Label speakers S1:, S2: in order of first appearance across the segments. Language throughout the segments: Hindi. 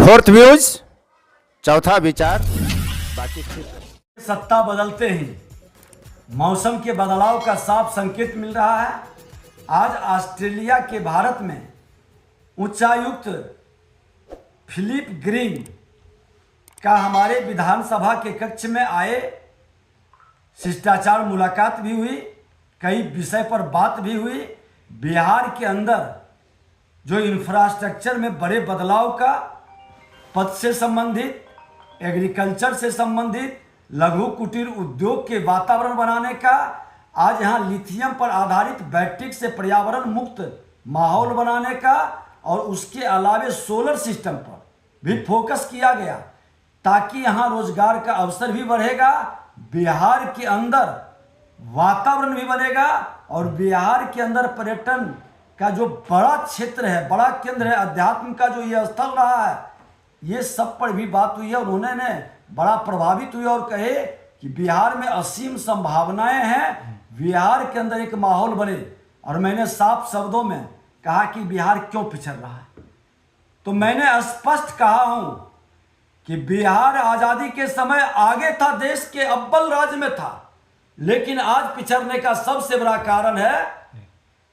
S1: फोर्थ व्यूज, चौथा विचार, बाकी
S2: सत्ता बदलते ही मौसम के बदलाव का साफ संकेत मिल रहा है। आज ऑस्ट्रेलिया के भारत में उच्चायुक्त फिलिप ग्रीन का हमारे विधानसभा के कक्ष में आए, शिष्टाचार मुलाकात भी हुई, कई विषय पर बात भी हुई। बिहार के अंदर जो इंफ्रास्ट्रक्चर में बड़े बदलाव का, पद से संबंधित, एग्रीकल्चर से संबंधित, लघु कुटीर उद्योग के वातावरण बनाने का, आज यहाँ लिथियम पर आधारित बैटरी से पर्यावरण मुक्त माहौल बनाने का, और उसके अलावे सोलर सिस्टम पर भी फोकस किया गया ताकि यहाँ रोजगार का अवसर भी बढ़ेगा, बिहार के अंदर वातावरण भी बनेगा और बिहार के अंदर पर्यटन का जो बड़ा क्षेत्र है, बड़ा केंद्र है, अध्यात्म का जो ये स्थल रहा है, ये सब पर भी बात हुई है। और उन्होंने बड़ा प्रभावित हुए और कहे कि बिहार में असीम संभावनाएं हैं, बिहार के अंदर एक माहौल बने। और मैंने साफ शब्दों में कहा कि बिहार क्यों पिछड़ रहा है, तो मैंने स्पष्ट कहा हूं कि बिहार आजादी के समय आगे था, देश के अव्वल राज्य में था, लेकिन आज पिछड़ने का सबसे बड़ा कारण है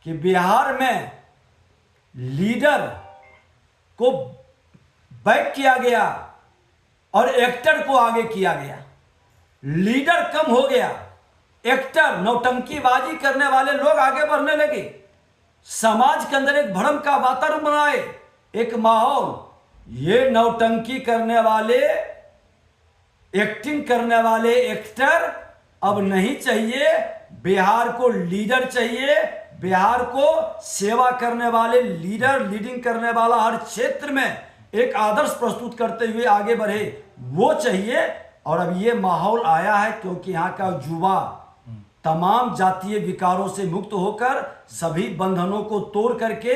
S2: कि बिहार में लीडर को बैक किया गया और एक्टर को आगे किया गया। लीडर कम हो गया, एक्टर, नौटंकीबाजी करने वाले लोग आगे बढ़ने लगे। समाज के अंदर एक भ्रम का वातावरण बनाए, एक माहौल। ये नौटंकी करने वाले, एक्टिंग करने वाले एक्टर अब नहीं चाहिए। बिहार को लीडर चाहिए, बिहार को सेवा करने वाले लीडर, लीडिंग करने वाला, हर क्षेत्र में एक आदर्श प्रस्तुत करते हुए आगे बढ़े, वो चाहिए। और अब ये माहौल आया है क्योंकि यहाँ का युवा तमाम जातीय विकारों से मुक्त होकर सभी बंधनों को तोड़ करके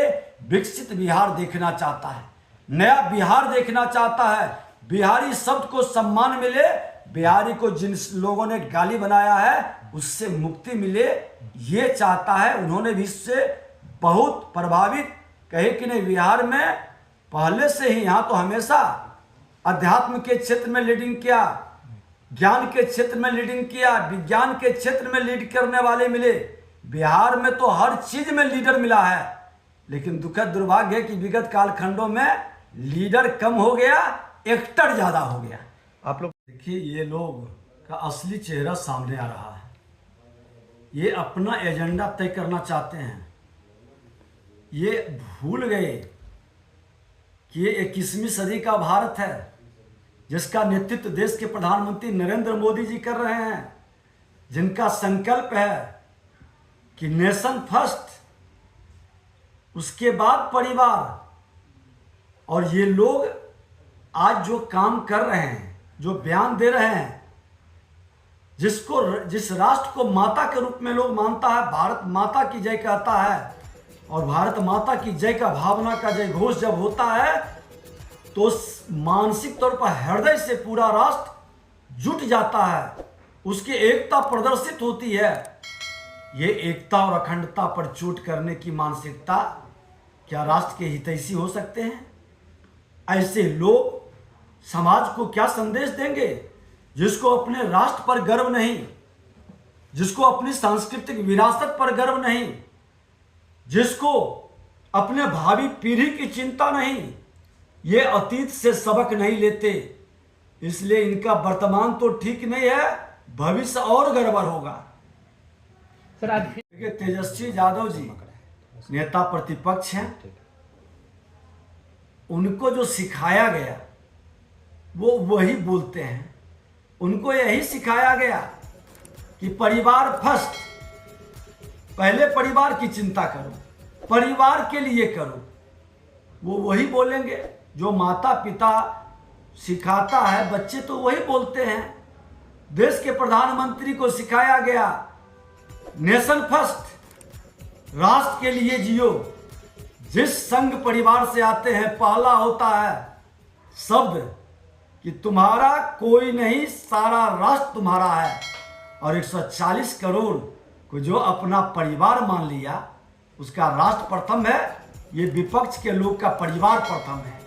S2: विकसित बिहार देखना चाहता है, नया बिहार देखना चाहता है। बिहारी शब्द को सम्मान मिले, बिहारी को जिन लोगों ने गाली बनाया है उससे मुक्ति मिले, ये चाहता है। उन्होंने भी इससे बहुत प्रभावित कहे कि नहीं, बिहार में पहले से ही, यहाँ तो हमेशा अध्यात्म के क्षेत्र में लीडिंग किया, ज्ञान के क्षेत्र में लीडिंग किया, विज्ञान के क्षेत्र में लीड करने वाले मिले। बिहार में तो हर चीज में लीडर मिला है, लेकिन दुखद दुर्भाग्य है कि विगत कालखंडों में लीडर कम हो गया, एक्टर ज्यादा हो गया।
S1: आप लोग
S2: देखिए, ये लोग का असली चेहरा सामने आ रहा है। ये अपना एजेंडा तय करना चाहते हैं। ये भूल गए कि ये 21वीं सदी का भारत है, जिसका नेतृत्व देश के प्रधानमंत्री नरेंद्र मोदी जी कर रहे हैं, जिनका संकल्प है कि नेशन फर्स्ट, उसके बाद परिवार। और ये लोग आज जो काम कर रहे हैं, जो बयान दे रहे हैं, जिस राष्ट्र को माता के रूप में लोग मानता है, भारत माता की जय कहता है, और भारत माता की जय का भावना का जय घोष जब होता है तो मानसिक तौर पर हृदय से पूरा राष्ट्र जुट जाता है, उसकी एकता प्रदर्शित होती है। ये एकता और अखंडता पर चोट करने की मानसिकता क्या राष्ट्र के हितैषी हो सकते हैं? ऐसे लोग समाज को क्या संदेश देंगे? जिसको अपने राष्ट्र पर गर्व नहीं, जिसको अपनी सांस्कृतिक विरासत पर गर्व नहीं, जिसको अपने भावी पीढ़ी की चिंता नहीं, ये अतीत से सबक नहीं लेते, इसलिए इनका वर्तमान तो ठीक नहीं है, भविष्य और गड़बड़ होगा।
S3: सर, आज
S2: तेजस्वी यादव जी नेता प्रतिपक्ष हैं, उनको जो सिखाया गया वो वही बोलते हैं। उनको यही सिखाया गया कि परिवार फर्स्ट, पहले परिवार की चिंता करो, परिवार के लिए करो। वो वही बोलेंगे जो माता पिता सिखाता है, बच्चे तो वही बोलते हैं। देश के प्रधानमंत्री को सिखाया गया नेशन फर्स्ट, राष्ट्र के लिए जियो। जिस संघ परिवार से आते हैं, पहला होता है शब्द कि तुम्हारा कोई नहीं, सारा राष्ट्र तुम्हारा है। और 140 करोड़ को जो अपना परिवार मान लिया, उसका राष्ट्र प्रथम है। ये विपक्ष के लोग का परिवार प्रथम है।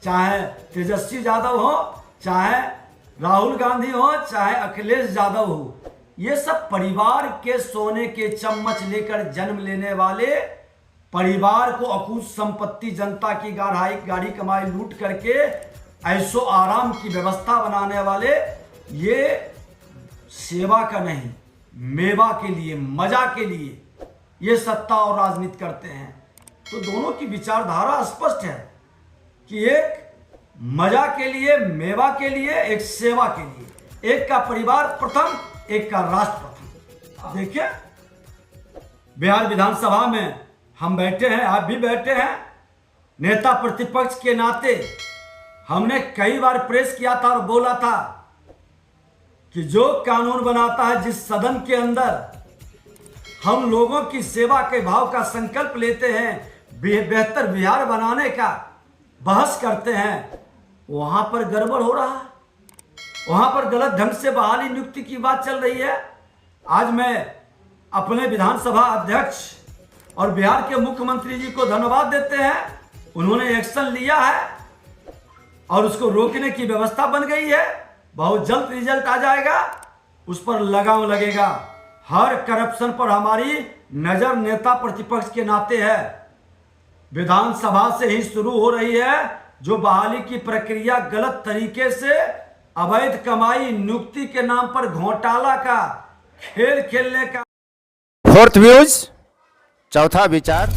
S2: चाहे तेजस्वी यादव हो, चाहे राहुल गांधी हो, चाहे अखिलेश यादव हो, ये सब परिवार के सोने के चम्मच लेकर जन्म लेने वाले, परिवार को अकूत संपत्ति, जनता की गाड़ी कमाई लूट करके ऐसो आराम की व्यवस्था बनाने वाले, ये सेवा का नहीं, मेवा के लिए, मजा के लिए ये सत्ता और राजनीति करते हैं। तो दोनों की विचारधारा स्पष्ट है कि एक मजा के लिए, मेवा के लिए, एक सेवा के लिए, एक का परिवार प्रथम, एक का राष्ट्र प्रथम। देखिए बिहार विधानसभा में हम बैठे हैं, आप भी बैठे हैं, नेता प्रतिपक्ष के नाते हमने कई बार प्रेस किया था और बोला था कि जो कानून बनाता है, जिस सदन के अंदर हम लोगों की सेवा के भाव का संकल्प लेते हैं, बेहतर बिहार बनाने का बहस करते हैं, वहां पर गड़बड़ हो रहा है, वहां पर गलत ढंग से बहाली नियुक्ति की बात चल रही है। आज मैं अपने विधानसभा अध्यक्ष और बिहार के मुख्यमंत्री जी को धन्यवाद देते हैं, उन्होंने एक्शन लिया है और उसको रोकने की व्यवस्था बन गई है। बहुत जल्द रिजल्ट आ जाएगा, उस पर लगाम लगेगा। हर करप्शन पर हमारी नजर नेता प्रतिपक्ष के नाते है। विधानसभा से ही शुरू हो रही है जो बहाली की प्रक्रिया गलत तरीके से अवैध कमाई, नियुक्ति के नाम पर घोटाला का खेल खेलने का।
S1: फोर्थ व्यूज, चौथा विचार,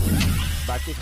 S1: बाकी